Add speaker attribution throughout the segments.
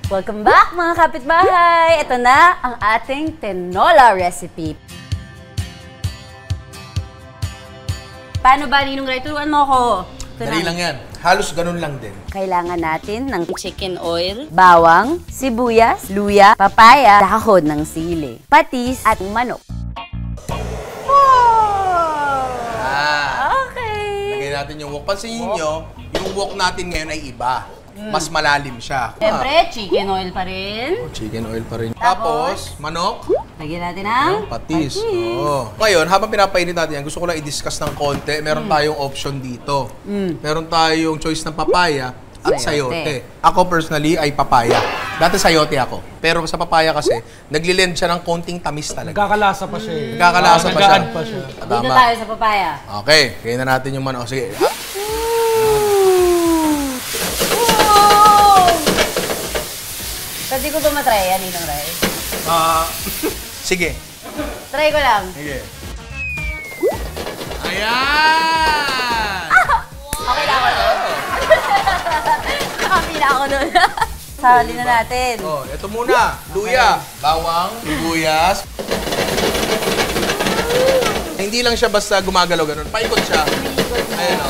Speaker 1: Welcome back mga kapitbahay! Ito na ang ating tinola recipe. Paano ba, Ninong Ray? Turuan mo ako.
Speaker 2: Dali lang yan. Halos ganun lang din.
Speaker 1: Kailangan natin ng chicken oil, bawang, sibuyas, luya, papaya, dahon ng sili, patis, at manok. Okay.
Speaker 2: Lagay natin yung wok. Pansinin nyo, yung wok natin ngayon ay iba. Mas malalim siya.
Speaker 1: Siyempre, chicken oil pa rin.
Speaker 2: Chicken oil pa rin. Tapos, manok.
Speaker 1: Lagyan natin ng
Speaker 2: Patis. Oo. Ngayon, habang pinapainit natin yan, gusto ko lang i-discuss ng konti. Meron tayong option dito. Meron tayong choice ng papaya at sayote. Ako personally ay papaya. Dati sayote ako. Pero sa papaya kasi, nagli-lend siya ng konting tamis talaga.
Speaker 3: Nagkakalasa pa siya eh.
Speaker 2: Nagkakalasa pa siya.
Speaker 3: Nag-a-add pa siya.
Speaker 1: Dito tayo sa papaya.
Speaker 2: Okay, kaya na natin yung manok. Sige.
Speaker 1: Pwede ko ba matry yan, Ninong Ray?
Speaker 2: Sige.
Speaker 1: Try ko lang.
Speaker 2: Sige. Ayan!
Speaker 1: Okay na ako doon. Okay na ako doon. Sali na natin.
Speaker 2: Oh, ito muna. Luya, bawang, sibuyas. Hindi lang siya basta gumagalaw ganun. Paikot siya. Ayan o.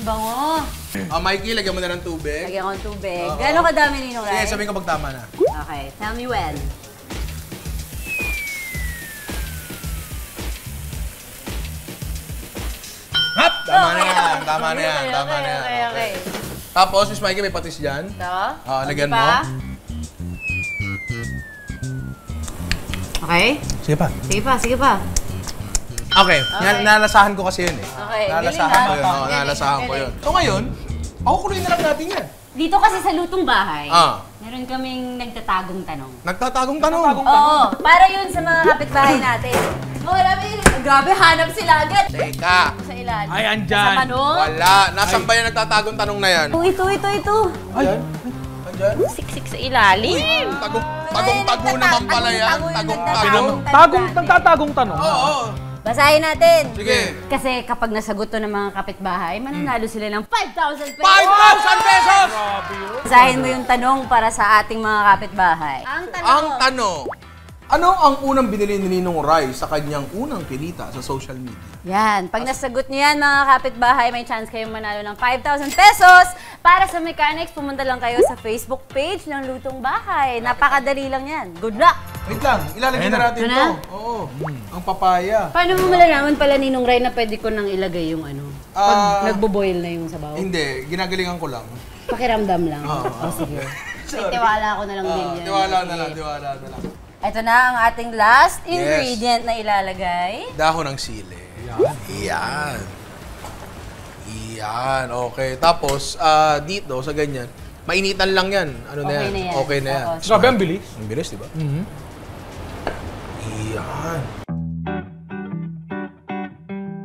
Speaker 1: Bango.
Speaker 2: Mikey, lagyan mo na ng tubig.
Speaker 1: Lagyan ko ng tubig. Gano'ng kadami, Ninong Ray?
Speaker 2: Sige, sabihin ko pag tama na.
Speaker 1: Okay, tell me when.
Speaker 2: Hap! Tama na yan. Tama na yan. Tama na yan.
Speaker 1: Okay.
Speaker 2: Tapos, Miss Mikey, may patis dyan.
Speaker 1: Ito.
Speaker 2: Lagyan mo.
Speaker 1: Okay.
Speaker 2: Sige pa.
Speaker 1: Sige pa, sige pa.
Speaker 2: Okay. Nalasahan ko kasi yun eh.
Speaker 1: Okay,
Speaker 2: Nalasahan
Speaker 1: galing,
Speaker 2: ko yun.
Speaker 1: ha?
Speaker 2: Nalasahan ko yun. So ngayon, pakukuloyin na lang natin yan.
Speaker 1: Dito kasi sa lutong bahay,
Speaker 2: Ah.
Speaker 1: meron kaming nagtatagong tanong.
Speaker 2: Nagtatagong tanong.
Speaker 1: Oo, para yun sa mga kapitbahay natin. Grabe, hanap sila agad.
Speaker 2: Teka.
Speaker 1: Sa ilalim.
Speaker 3: Ay, andyan.
Speaker 1: Sa manok.
Speaker 2: Wala. Nasaan ba yung nagtatagong tanong na yan?
Speaker 1: Ito.
Speaker 2: Ayan. Andyan.
Speaker 1: Siksik sa ilalim.
Speaker 2: Tagong-tago naman pala yan. Tagong-tago.
Speaker 3: Nagtatagong tanong.
Speaker 2: Oo.
Speaker 1: Basahin natin.
Speaker 2: Sige.
Speaker 1: Kasi kapag nasagot to ng mga kapitbahay, mananalo sila ng 5,000 pesos.
Speaker 2: 5,000 pesos!
Speaker 1: Basahin mo yung tanong para sa ating mga kapitbahay.
Speaker 2: Ang tanong. Ano ang unang binili ni Ninong Ray sa kanyang unang kinita sa social media?
Speaker 1: Yan. Pag nasagot niyo yan, mga kapitbahay, may chance kayong manalo ng 5,000 pesos. Para sa mechanics, pumunta lang kayo sa Facebook page ng Lutong Bahay. Napakadali lang yan. Good luck!
Speaker 2: Wait lang, ilalagay na natin
Speaker 1: Ito
Speaker 2: ito.
Speaker 1: na?
Speaker 2: Oo. Ang papaya.
Speaker 1: Paano mo malalaman pala, Ninong Ray, na pwede ko nang ilagay yung ano? Pag nagbo-boil na yung sabaw?
Speaker 2: Hindi, ginagalingan ko lang.
Speaker 1: Pakiramdam lang.
Speaker 2: Oo.
Speaker 1: Sige. Tiwala ko na lang din yan.
Speaker 2: Tiwala na lang.
Speaker 1: Ito na ang ating last ingredient na ilalagay.
Speaker 2: Dahon ng sili. Yan. Okay. Tapos, dito, sa ganyan, mainitan lang yan. Ano na yan? Okay na yan.
Speaker 3: Grabe, ang bilis.
Speaker 2: Ang bilis, di ba? Yan.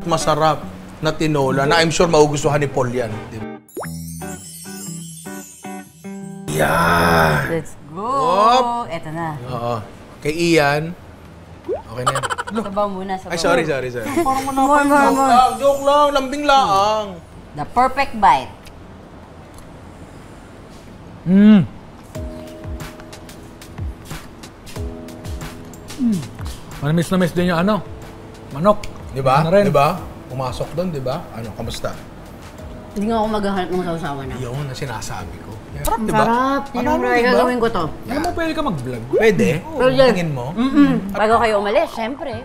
Speaker 2: Masarap na tinola na I'm sure magugustuhan ni Paul yan. Diba? Yan.
Speaker 1: Let's go!
Speaker 2: Whoop.
Speaker 1: Ito na.
Speaker 2: Oo. Kay Ian. Okay na yan.
Speaker 1: Sabaw muna, sabaw.
Speaker 2: Ay, sorry.
Speaker 3: Parang
Speaker 1: More.
Speaker 2: Joke lang. Lambing lang.
Speaker 1: The perfect bite.
Speaker 3: Manamis din yung ano, manok.
Speaker 2: Di ba?
Speaker 3: Ano rin?
Speaker 2: Di ba? Pumasok doon, di ba? Ano, kamusta?
Speaker 1: Hindi nga ako maghahanap ng sausawan na.
Speaker 2: Yun na sinasabi ko. Sarap, di ba?
Speaker 1: Sarap. Ninong Ray, gagawin ko to.
Speaker 3: Alam mo, pwede ka mag-vlog.
Speaker 2: Pwede?
Speaker 1: Pwede.
Speaker 2: Tingin mo?
Speaker 1: Bago kayo umalis, syempre.